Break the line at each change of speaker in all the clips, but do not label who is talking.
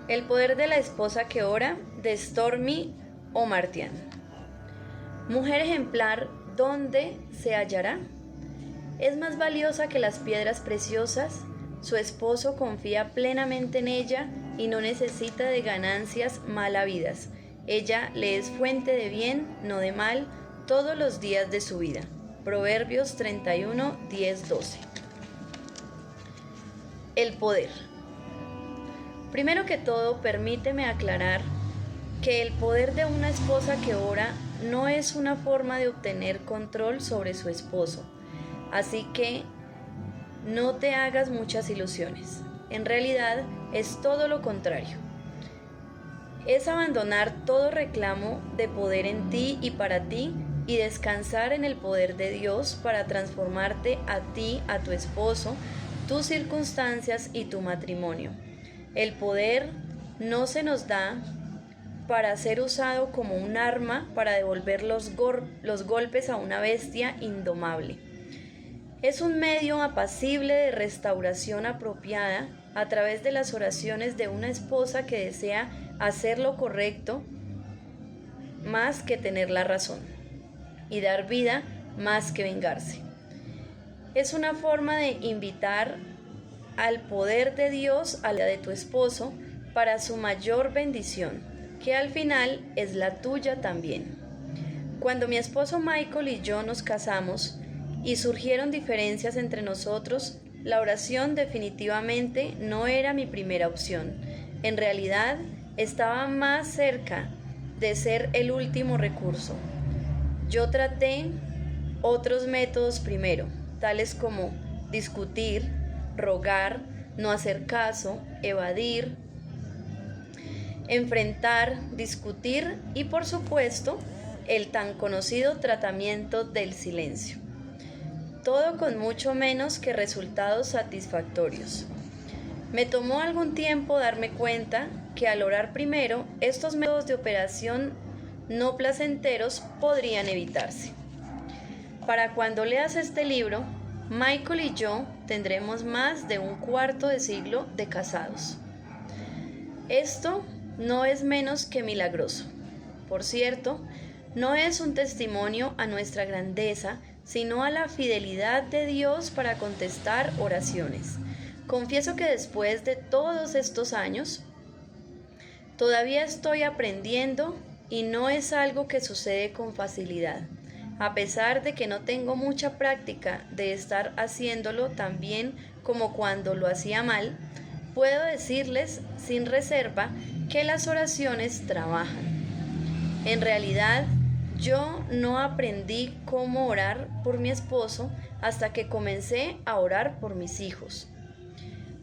El poder de la esposa que ora, de Stormy Omartian. Mujer ejemplar, ¿dónde se hallará? Es más valiosa que las piedras preciosas. Su esposo confía plenamente en ella y no necesita de ganancias mal habidas. Ella le es fuente de bien, no de mal, todos los días de su vida. Proverbios 31, 10, 12. El poder. Primero que todo, permíteme aclarar que el poder de una esposa que ora no es una forma de obtener control sobre su esposo. Así que no te hagas muchas ilusiones. En realidad es todo lo contrario. Es abandonar todo reclamo de poder en ti y para ti y descansar en el poder de Dios para transformarte a ti, a tu esposo, tus circunstancias y tu matrimonio. El poder no se nos da para ser usado como un arma para devolver los golpes a una bestia indomable. Es un medio apacible de restauración apropiada a través de las oraciones de una esposa que desea hacer lo correcto más que tener la razón y dar vida más que vengarse. Es una forma de invitar al poder de Dios a la de tu esposo para su mayor bendición, que al final es la tuya también. Cuando mi esposo Michael y yo nos casamos y surgieron diferencias entre nosotros, la oración definitivamente no era mi primera opción. En realidad, estaba más cerca de ser el último recurso. Yo traté otros métodos primero, tales como discutir, rogar, no hacer caso, evadir, enfrentar, discutir y, por supuesto, el tan conocido tratamiento del silencio. Todo con mucho menos que resultados satisfactorios. Me tomó algún tiempo darme cuenta que al orar primero, estos métodos de operación no placenteros podrían evitarse. Para cuando leas este libro, Michael y yo tendremos más de un cuarto de siglo de casados. Esto no es menos que milagroso. Por cierto, no es un testimonio a nuestra grandeza, sino a la fidelidad de Dios para contestar oraciones. Confieso que después de todos estos años, todavía estoy aprendiendo y no es algo que sucede con facilidad. A pesar de que no tengo mucha práctica de estar haciéndolo tan bien como cuando lo hacía mal, puedo decirles sin reserva que las oraciones trabajan. En realidad, yo no aprendí cómo orar por mi esposo hasta que comencé a orar por mis hijos.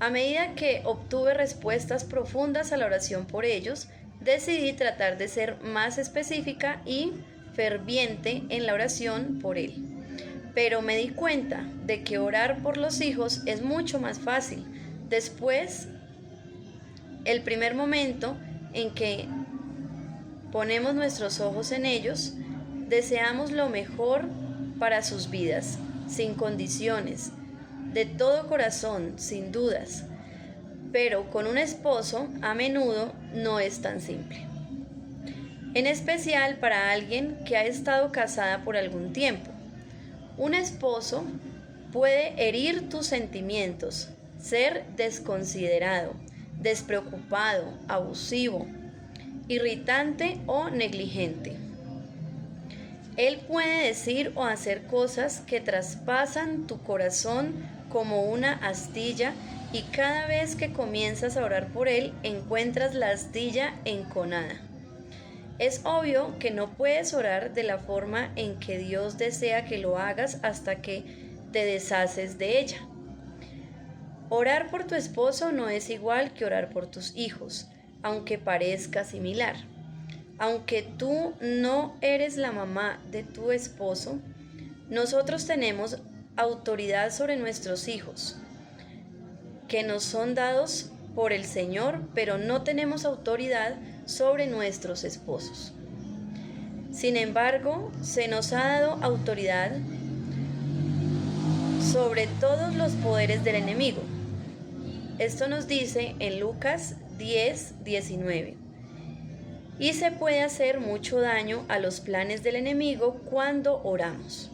A medida que obtuve respuestas profundas a la oración por ellos, decidí tratar de ser más específica y ferviente en la oración por él. Pero me di cuenta de que orar por los hijos es mucho más fácil. Después, el primer momento en que ponemos nuestros ojos en ellos, deseamos lo mejor para sus vidas, sin condiciones, de todo corazón, sin dudas. Pero con un esposo, a menudo, no es tan simple. En especial para alguien que ha estado casada por algún tiempo. Un esposo puede herir tus sentimientos, ser desconsiderado, despreocupado, abusivo, irritante o negligente. Él puede decir o hacer cosas que traspasan tu corazón como una astilla y cada vez que comienzas a orar por él encuentras la astilla enconada. Es obvio que no puedes orar de la forma en que Dios desea que lo hagas hasta que te deshaces de ella. Orar por tu esposo no es igual que orar por tus hijos, aunque parezca similar. Aunque tú no eres la mamá de tu esposo, nosotros tenemos autoridad sobre nuestros hijos, que nos son dados por el Señor, pero no tenemos autoridad sobre nuestros esposos. Sin embargo, se nos ha dado autoridad sobre todos los poderes del enemigo. Esto nos dice en Lucas 10:19. Y se puede hacer mucho daño a los planes del enemigo cuando oramos.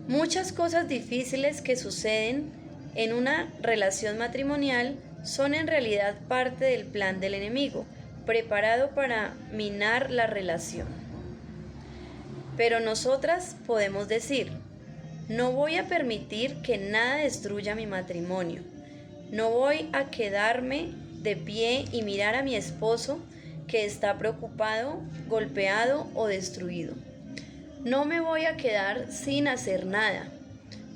Muchas cosas difíciles que suceden en una relación matrimonial son en realidad parte del plan del enemigo, preparado para minar la relación. Pero nosotras podemos decir: no voy a permitir que nada destruya mi matrimonio. No voy a quedarme de pie y mirar a mi esposo que está preocupado, golpeado o destruido. No me voy a quedar sin hacer nada,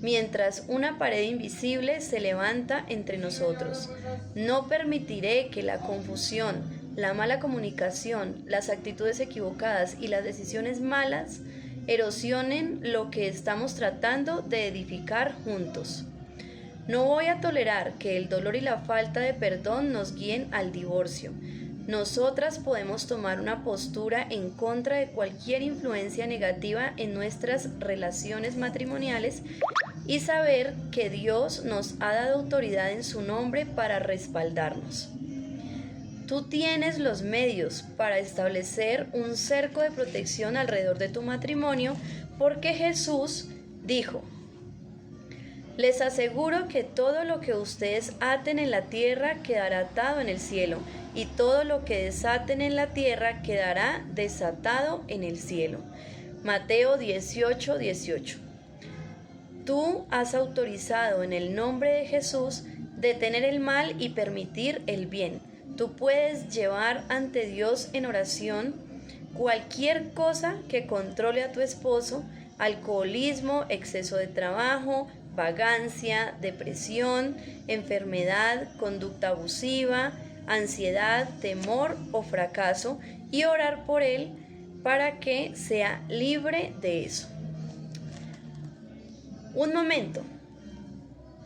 mientras una pared invisible se levanta entre nosotros. No permitiré que la confusión, la mala comunicación, las actitudes equivocadas y las decisiones malas erosionen lo que estamos tratando de edificar juntos. No voy a tolerar que el dolor y la falta de perdón nos guíen al divorcio. Nosotras podemos tomar una postura en contra de cualquier influencia negativa en nuestras relaciones matrimoniales y saber que Dios nos ha dado autoridad en su nombre para respaldarnos. Tú tienes los medios para establecer un cerco de protección alrededor de tu matrimonio, porque Jesús dijo: les aseguro que todo lo que ustedes aten en la tierra quedará atado en el cielo, y todo lo que desaten en la tierra quedará desatado en el cielo. Mateo 18:18. Tú has autorizado en el nombre de Jesús detener el mal y permitir el bien. Tú puedes llevar ante Dios en oración cualquier cosa que controle a tu esposo: alcoholismo, exceso de trabajo, vagancia, depresión, enfermedad, conducta abusiva, ansiedad, temor o fracaso, y orar por él para que sea libre de eso. Un momento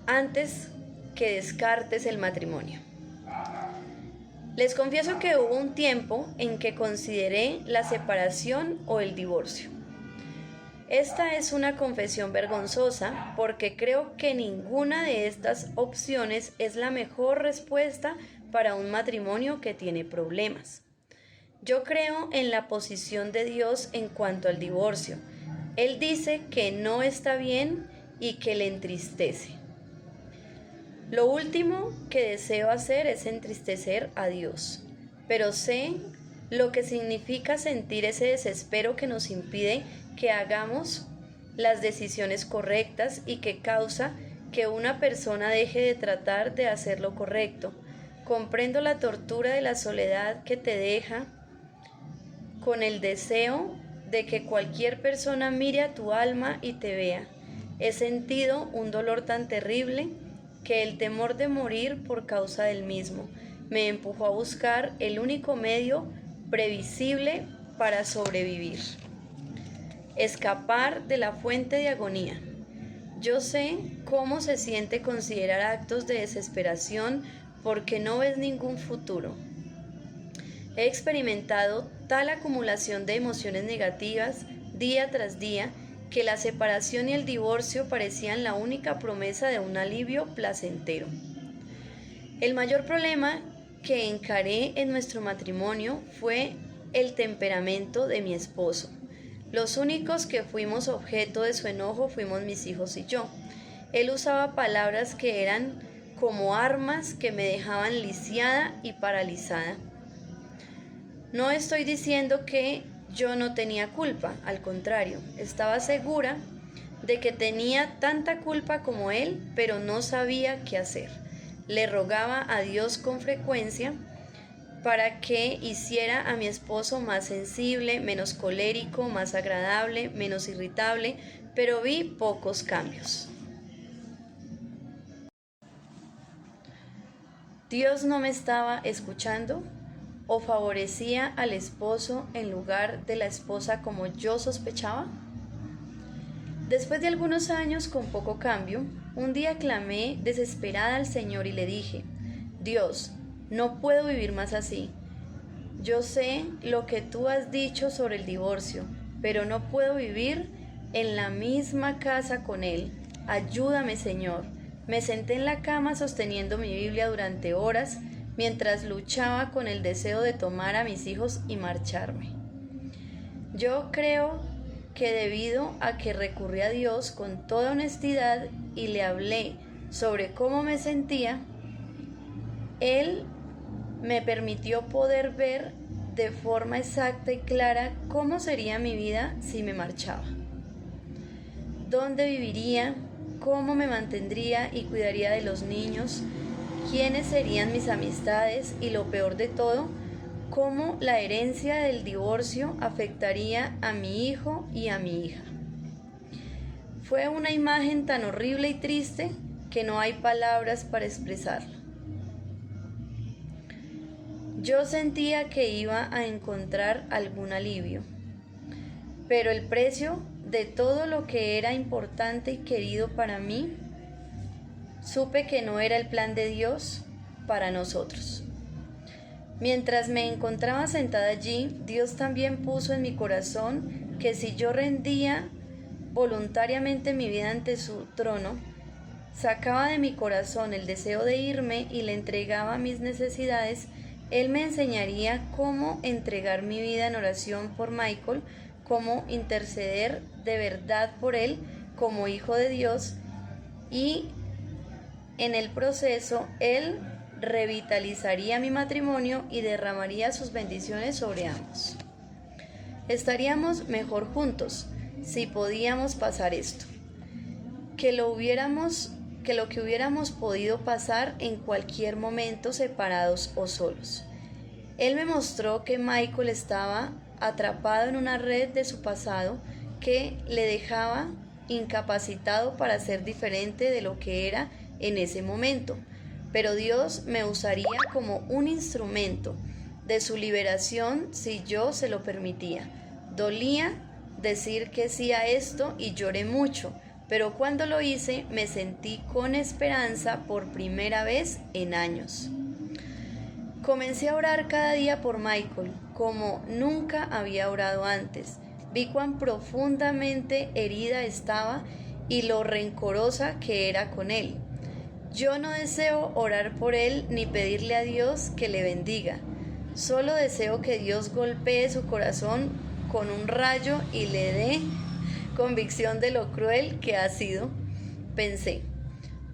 antes que descartes el matrimonio. Les confieso que hubo un tiempo en que consideré la separación o el divorcio. Esta es una confesión vergonzosa porque creo que ninguna de estas opciones es la mejor respuesta para un matrimonio que tiene problemas. Yo creo en la posición de Dios en cuanto al divorcio. Él dice que no está bien y que le entristece. Lo último que deseo hacer es entristecer a Dios, pero sé lo que significa sentir ese desespero que nos impide que hagamos las decisiones correctas y que causa que una persona deje de tratar de hacer lo correcto. Comprendo la tortura de la soledad que te deja con el deseo de que cualquier persona mire a tu alma y te vea. He sentido un dolor tan terrible que el temor de morir por causa del mismo me empujó a buscar el único medio previsible para sobrevivir: escapar de la fuente de agonía. Yo sé cómo se siente considerar actos de desesperación porque no ves ningún futuro. He experimentado tal acumulación de emociones negativas día tras día que la separación y el divorcio parecían la única promesa de un alivio placentero. El mayor problema que encaré en nuestro matrimonio fue el temperamento de mi esposo. Los únicos que fuimos objeto de su enojo fuimos mis hijos y yo. Él usaba palabras que eran como armas que me dejaban lisiada y paralizada. No estoy diciendo que yo no tenía culpa, al contrario, estaba segura de que tenía tanta culpa como él, pero no sabía qué hacer. Le rogaba a Dios con frecuencia para que hiciera a mi esposo más sensible, menos colérico, más agradable, menos irritable, pero vi pocos cambios. ¿Dios no me estaba escuchando? ¿O favorecía al esposo en lugar de la esposa como yo sospechaba? Después de algunos años con poco cambio, un día clamé desesperada al Señor y le dije: Dios, no puedo vivir más así. Yo sé lo que tú has dicho sobre el divorcio, pero no puedo vivir en la misma casa con él. Ayúdame, Señor. Me senté en la cama sosteniendo mi Biblia durante horas, mientras luchaba con el deseo de tomar a mis hijos y marcharme. Yo creo que debido a que recurrí a Dios con toda honestidad y le hablé sobre cómo me sentía, Él me permitió poder ver de forma exacta y clara cómo sería mi vida si me marchaba, dónde viviría, cómo me mantendría y cuidaría de los niños, quiénes serían mis amistades y, lo peor de todo, cómo la herencia del divorcio afectaría a mi hijo y a mi hija. Fue una imagen tan horrible y triste que no hay palabras para expresarla. Yo sentía que iba a encontrar algún alivio, pero el precio de todo lo que era importante y querido para mí, supe que no era el plan de Dios para nosotros. Mientras me encontraba sentada allí, Dios también puso en mi corazón que si yo rendía voluntariamente mi vida ante su trono, sacaba de mi corazón el deseo de irme y le entregaba mis necesidades, Él me enseñaría cómo entregar mi vida en oración por Michael, cómo interceder de verdad por él como hijo de Dios, y en el proceso Él revitalizaría mi matrimonio y derramaría sus bendiciones sobre ambos. Estaríamos mejor juntos si podíamos pasar esto, que lo que hubiéramos podido pasar en cualquier momento separados o solos. Él me mostró que Michael estaba atrapado en una red de su pasado que le dejaba incapacitado para ser diferente de lo que era en ese momento, pero Dios me usaría como un instrumento de su liberación si yo se lo permitía. Dolía decir que sí a esto y lloré mucho, pero cuando lo hice me sentí con esperanza por primera vez en años. Comencé a orar cada día por Michael, como nunca había orado antes. Vi cuán profundamente herida estaba y lo rencorosa que era con él. Yo no deseo orar por él ni pedirle a Dios que le bendiga. Solo deseo que Dios golpee su corazón con un rayo y le dé convicción de lo cruel que ha sido. Pensé,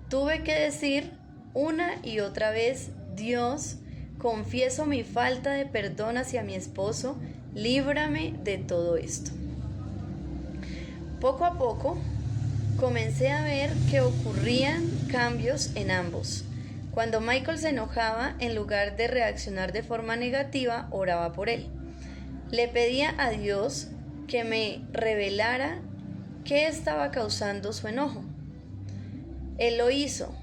tuve que decir una y otra vez: Dios, confieso mi falta de perdón hacia mi esposo, líbrame de todo esto. Poco a poco comencé a ver que ocurrían cambios en ambos. Cuando Michael se enojaba, en lugar de reaccionar de forma negativa, oraba por él. Le pedía a Dios que me revelara qué estaba causando su enojo. Él lo hizo.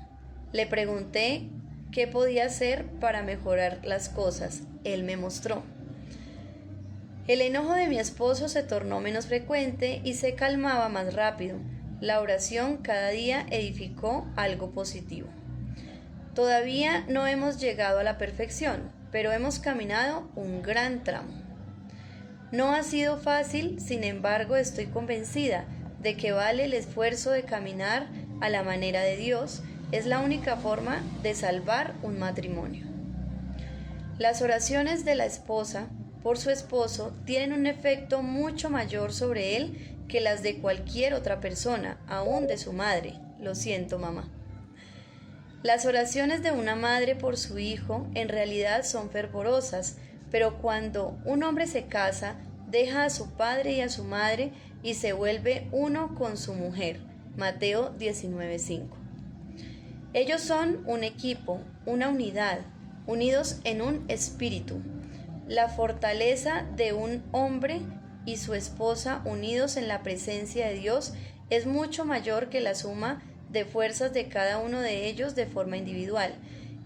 Le pregunté qué podía hacer para mejorar las cosas. Él me mostró. El enojo de mi esposo se tornó menos frecuente y se calmaba más rápido. La oración cada día edificó algo positivo. Todavía no hemos llegado a la perfección, pero hemos caminado un gran tramo. No ha sido fácil, sin embargo, estoy convencida de que vale el esfuerzo de caminar a la manera de Dios. Es la única forma de salvar un matrimonio. Las oraciones de la esposa por su esposo tienen un efecto mucho mayor sobre él que las de cualquier otra persona, aún de su madre. Lo siento, mamá. Las oraciones de una madre por su hijo en realidad son fervorosas, pero cuando un hombre se casa, deja a su padre y a su madre y se vuelve uno con su mujer. Mateo 19:5. Ellos son un equipo, una unidad, unidos en un espíritu. La fortaleza de un hombre y su esposa unidos en la presencia de Dios es mucho mayor que la suma de fuerzas de cada uno de ellos de forma individual.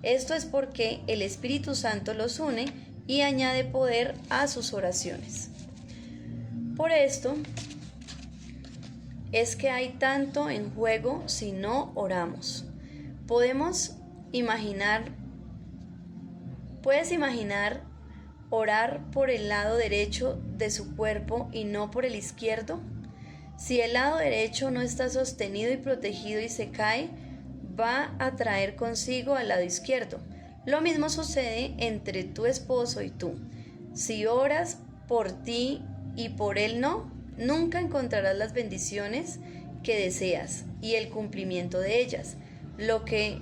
Esto es porque el Espíritu Santo los une y añade poder a sus oraciones. Por esto es que hay tanto en juego si no oramos. Puedes imaginar orar por el lado derecho de su cuerpo y no por el izquierdo. Si el lado derecho no está sostenido y protegido y se cae, va a traer consigo al lado izquierdo. Lo mismo sucede entre tu esposo y tú. Si oras por ti y por él no, nunca encontrarás las bendiciones que deseas y el cumplimiento de ellas. Lo que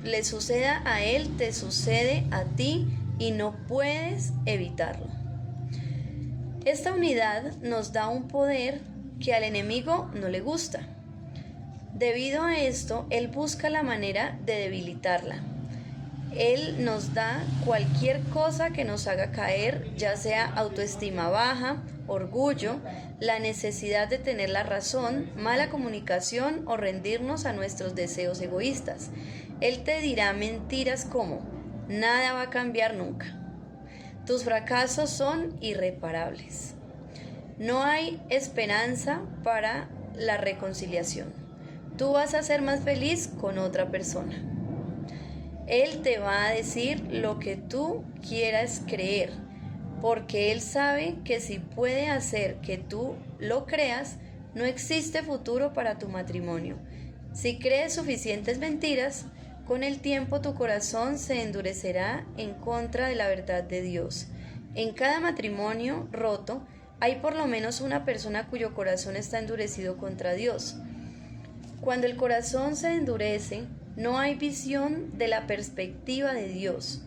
le suceda a él te sucede a ti y no puedes evitarlo. Esta unidad nos da un poder que al enemigo no le gusta. Debido a esto, él busca la manera de debilitarla. Él nos da cualquier cosa que nos haga caer, ya sea autoestima baja, orgullo, la necesidad de tener la razón, mala comunicación o rendirnos a nuestros deseos egoístas. Él te dirá mentiras como: nada va a cambiar nunca. Tus fracasos son irreparables. No hay esperanza para la reconciliación. Tú vas a ser más feliz con otra persona. Él te va a decir lo que tú quieras creer, porque Él sabe que si puede hacer que tú lo creas, no existe futuro para tu matrimonio. Si crees suficientes mentiras, con el tiempo tu corazón se endurecerá en contra de la verdad de Dios. En cada matrimonio roto hay por lo menos una persona cuyo corazón está endurecido contra Dios. Cuando el corazón se endurece, no hay visión de la perspectiva de Dios.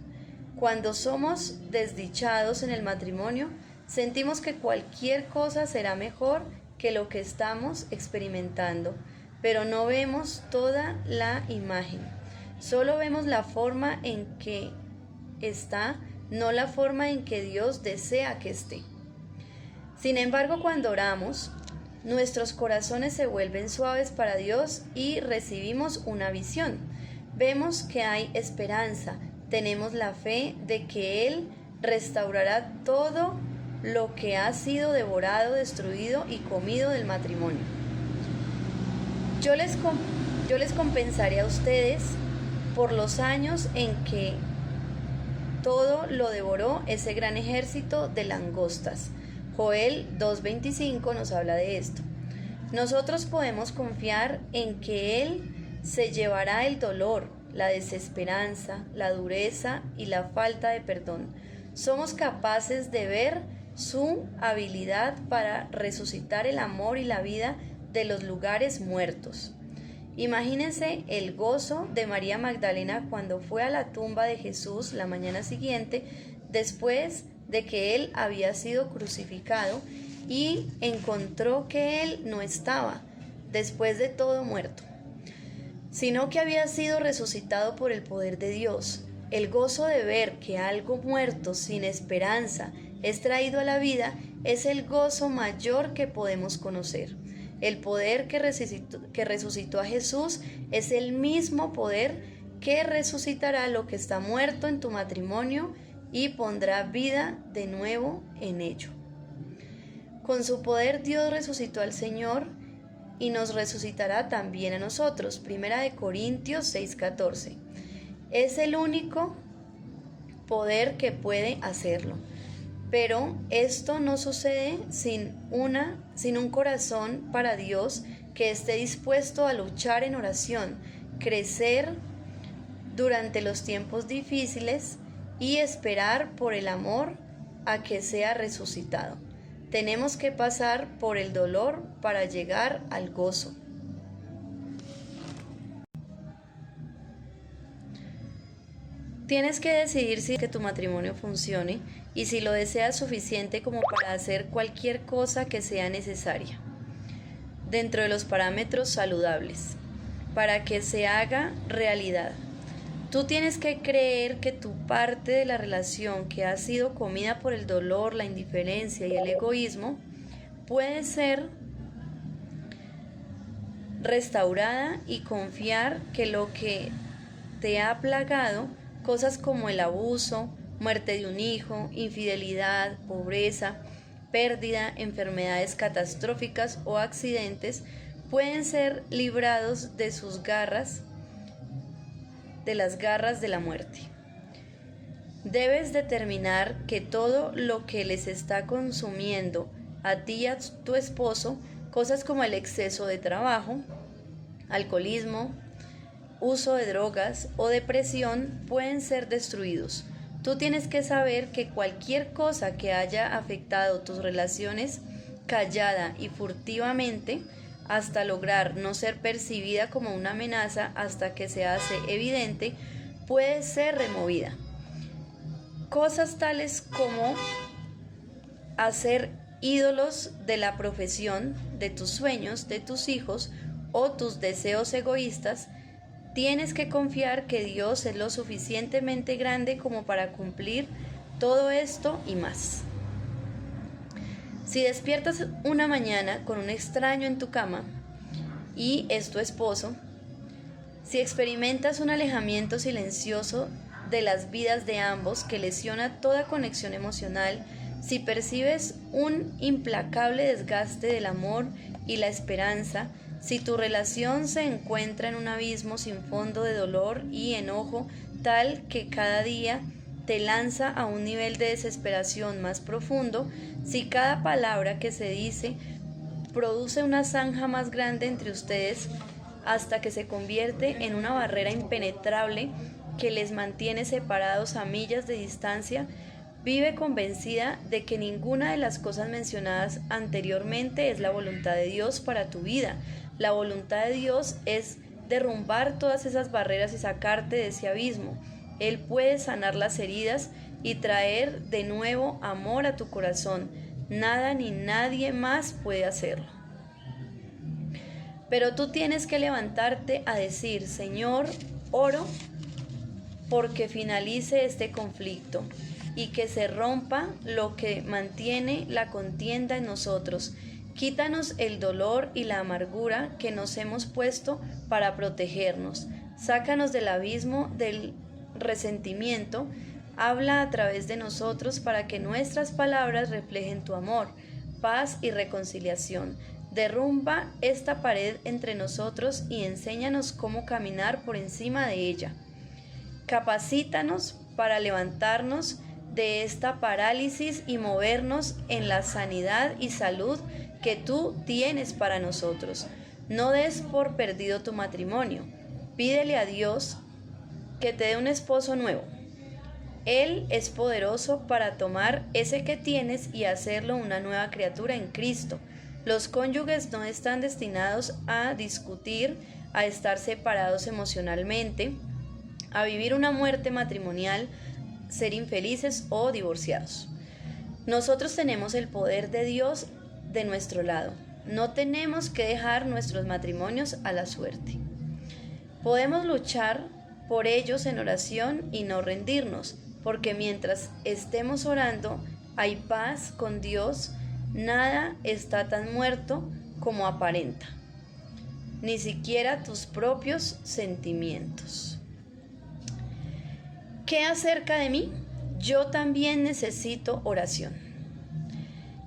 Cuando somos desdichados en el matrimonio, sentimos que cualquier cosa será mejor que lo que estamos experimentando, pero no vemos toda la imagen. Solo vemos la forma en que está, no la forma en que Dios desea que esté. Sin embargo, cuando oramos, nuestros corazones se vuelven suaves para Dios y recibimos una visión. Vemos que hay esperanza, tenemos la fe de que Él restaurará todo lo que ha sido devorado, destruido y comido del matrimonio. Yo les compensaré a ustedes por los años en que todo lo devoró ese gran ejército de langostas. Joel 2:25 nos habla de esto. Nosotros podemos confiar en que Él se llevará el dolor, la desesperanza, la dureza y la falta de perdón. Somos capaces de ver su habilidad para resucitar el amor y la vida de los lugares muertos. Imagínense el gozo de María Magdalena cuando fue a la tumba de Jesús la mañana siguiente, después de que Él había sido crucificado, y encontró que Él no estaba, después de todo muerto, sino que había sido resucitado por el poder de Dios. El gozo de ver que algo muerto sin esperanza es traído a la vida es el gozo mayor que podemos conocer. El poder que resucitó a Jesús es el mismo poder que resucitará lo que está muerto en tu matrimonio y pondrá vida de nuevo en ello. Con su poder Dios resucitó al Señor y nos resucitará también a nosotros. 1 Corintios 6:14. Es el único poder que puede hacerlo. Pero esto no sucede sin un corazón para Dios que esté dispuesto a luchar en oración, crecer durante los tiempos difíciles y esperar por el amor a que sea resucitado. Tenemos que pasar por el dolor para llegar al gozo. Tienes que decidir si que tu matrimonio funcione y si lo deseas suficiente como para hacer cualquier cosa que sea necesaria, dentro de los parámetros saludables, para que se haga realidad. Tú tienes que creer que tu parte de la relación que ha sido comida por el dolor, la indiferencia y el egoísmo puede ser restaurada y confiar que lo que te ha plagado, cosas como el abuso, muerte de un hijo, infidelidad, pobreza, pérdida, enfermedades catastróficas o accidentes, pueden ser librados de sus garras, de las garras de la muerte. Debes determinar que todo lo que les está consumiendo a ti y a tu esposo, cosas como el exceso de trabajo, alcoholismo uso de drogas o depresión pueden ser destruidos. Tú tienes que saber que cualquier cosa que haya afectado tus relaciones callada y furtivamente, hasta lograr no ser percibida como una amenaza hasta que se hace evidente, puede ser removida. Cosas tales como hacer ídolos de la profesión, de tus sueños, de tus hijos o tus deseos egoístas, tienes que confiar que Dios es lo suficientemente grande como para cumplir todo esto y más. Si despiertas una mañana con un extraño en tu cama y es tu esposo, si experimentas un alejamiento silencioso de las vidas de ambos que lesiona toda conexión emocional, si percibes un implacable desgaste del amor y la esperanza, si tu relación se encuentra en un abismo sin fondo de dolor y enojo tal que cada día te lanza a un nivel de desesperación más profundo, si cada palabra que se dice produce una zanja más grande entre ustedes hasta que se convierte en una barrera impenetrable que les mantiene separados a millas de distancia, vive convencida de que ninguna de las cosas mencionadas anteriormente es la voluntad de Dios para tu vida. La voluntad de Dios es derrumbar todas esas barreras y sacarte de ese abismo. Él puede sanar las heridas y traer de nuevo amor a tu corazón. Nada ni nadie más puede hacerlo. Pero tú tienes que levantarte a decir: Señor, oro porque finalice este conflicto y que se rompa lo que mantiene la contienda en nosotros. Quítanos el dolor y la amargura que nos hemos puesto para protegernos. Sácanos del abismo del resentimiento. Habla a través de nosotros para que nuestras palabras reflejen tu amor, paz y reconciliación. Derrumba esta pared entre nosotros y enséñanos cómo caminar por encima de ella. Capacítanos para levantarnos de esta parálisis y movernos en la sanidad y salud que tú tienes para nosotros. No des por perdido tu matrimonio. Pídele a Dios que te dé un esposo nuevo. Él es poderoso para tomar ese que tienes y hacerlo una nueva criatura en Cristo. Los cónyuges no están destinados a discutir, a estar separados emocionalmente, a vivir una muerte matrimonial, ser infelices o divorciados. Nosotros tenemos el poder de Dios de nuestro lado. No tenemos que dejar nuestros matrimonios a la suerte. Podemos luchar por ellos en oración y no rendirnos, porque mientras estemos orando hay paz con Dios. Nada está tan muerto como aparenta, ni siquiera tus propios sentimientos. ¿Qué acerca de mí? Yo también necesito oración.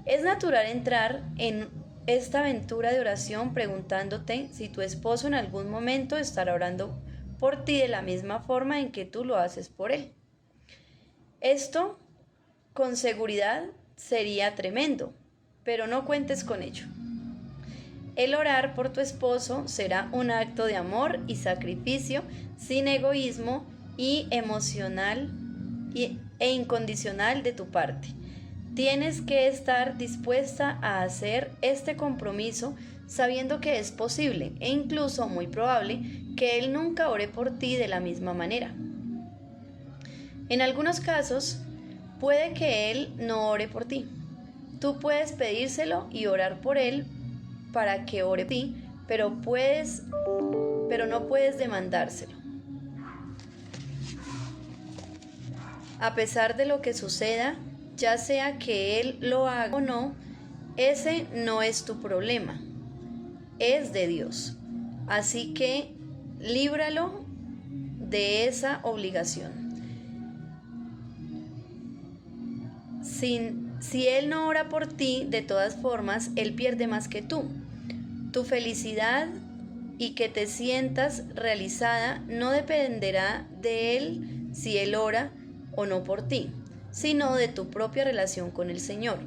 Es natural entrar en esta aventura de oración preguntándote si tu esposo en algún momento estará orando por ti de la misma forma en que tú lo haces por él. Esto, con seguridad, sería tremendo, pero no cuentes con ello. El orar por tu esposo será un acto de amor y sacrificio sin egoísmo y emocional e incondicional de tu parte. Tienes que estar dispuesta a hacer este compromiso sabiendo que es posible e incluso muy probable que él nunca ore por ti de la misma manera. En algunos casos, puede que él no ore por ti. Tú puedes pedírselo y orar por él para que ore por ti, pero no puedes demandárselo. A pesar de lo que suceda, ya sea que él lo haga o no, ese no es tu problema, es de Dios. Así que líbralo de esa obligación. Si él no ora por ti, de todas formas, él pierde más que tú. Tu felicidad y que te sientas realizada no dependerá de él si él ora o no por ti, sino de tu propia relación con el Señor.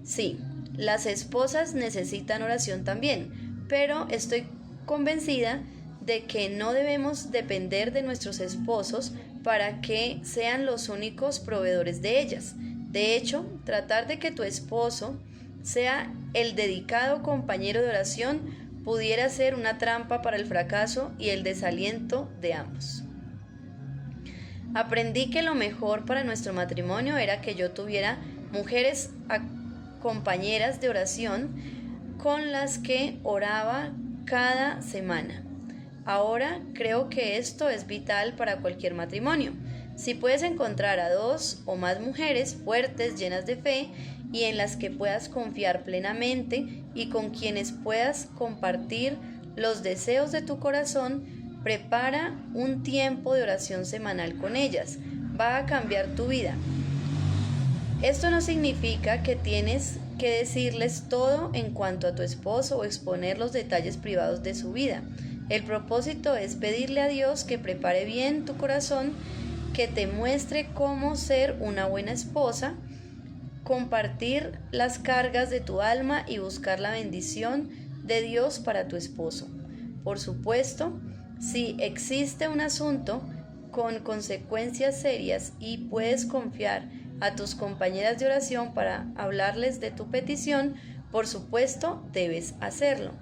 Sí, las esposas necesitan oración también, pero estoy convencida de que no debemos depender de nuestros esposos para que sean los únicos proveedores de ellas. De hecho, tratar de que tu esposo sea el dedicado compañero de oración pudiera ser una trampa para el fracaso y el desaliento de ambos. Aprendí que lo mejor para nuestro matrimonio era que yo tuviera mujeres compañeras de oración con las que oraba cada semana. Ahora creo que esto es vital para cualquier matrimonio. Si puedes encontrar a 2 o más mujeres fuertes, llenas de fe y en las que puedas confiar plenamente y con quienes puedas compartir los deseos de tu corazón, prepara un tiempo de oración semanal con ellas. Va a cambiar tu vida. Esto no significa que tienes que decirles todo en cuanto a tu esposo o exponer los detalles privados de su vida. El propósito es pedirle a Dios que prepare bien tu corazón, que te muestre cómo ser una buena esposa, compartir las cargas de tu alma y buscar la bendición de Dios para tu esposo. Por supuesto, si existe un asunto con consecuencias serias y puedes confiar a tus compañeras de oración para hablarles de tu petición, por supuesto debes hacerlo.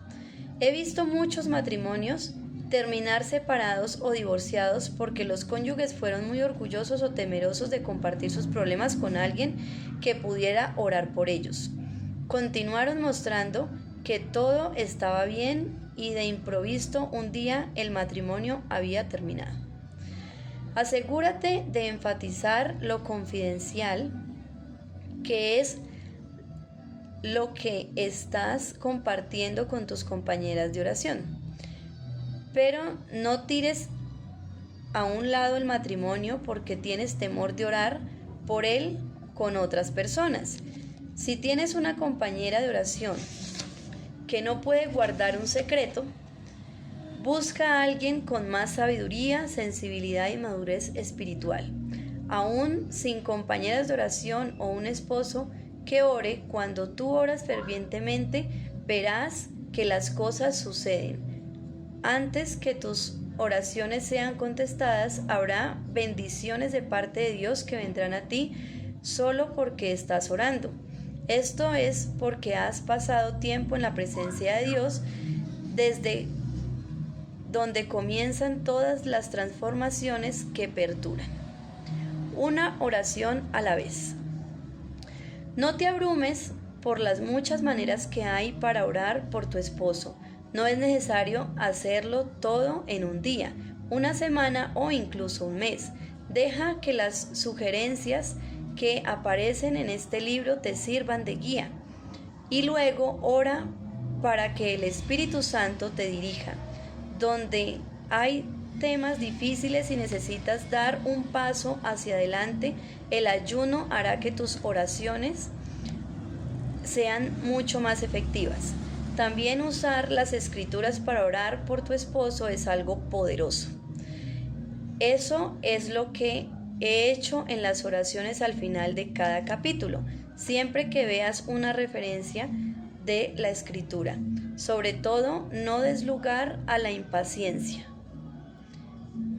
He visto muchos matrimonios terminar separados o divorciados porque los cónyuges fueron muy orgullosos o temerosos de compartir sus problemas con alguien que pudiera orar por ellos. Continuaron mostrando que todo estaba bien y de improviso un día el matrimonio había terminado. Asegúrate de enfatizar lo confidencial que es lo que estás compartiendo con tus compañeras de oración. Pero no tires a un lado el matrimonio porque tienes temor de orar por él con otras personas. Si tienes una compañera de oración que no puede guardar un secreto, busca a alguien con más sabiduría, sensibilidad y madurez espiritual. Aún sin compañeras de oración o un esposo que ore, cuando tú oras fervientemente, verás que las cosas suceden. Antes que tus oraciones sean contestadas, habrá bendiciones de parte de Dios que vendrán a ti solo porque estás orando. Esto es porque has pasado tiempo en la presencia de Dios, desde donde comienzan todas las transformaciones que perduran. Una oración a la vez. No te abrumes por las muchas maneras que hay para orar por tu esposo. No es necesario hacerlo todo en un día, una semana o incluso un mes. Deja que las sugerencias que aparecen en este libro te sirvan de guía. Y luego ora para que el Espíritu Santo te dirija. Donde hay temas difíciles y necesitas dar un paso hacia adelante, el ayuno hará que tus oraciones sean mucho más efectivas. También usar las escrituras para orar por tu esposo es algo poderoso. Eso es lo que he hecho en las oraciones al final de cada capítulo, siempre que veas una referencia de la escritura. Sobre todo, no des lugar a la impaciencia.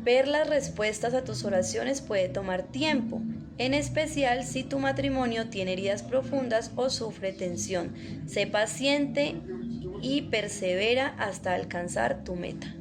Ver las respuestas a tus oraciones puede tomar tiempo, en especial si tu matrimonio tiene heridas profundas o sufre tensión. Sé paciente y persevera hasta alcanzar tu meta.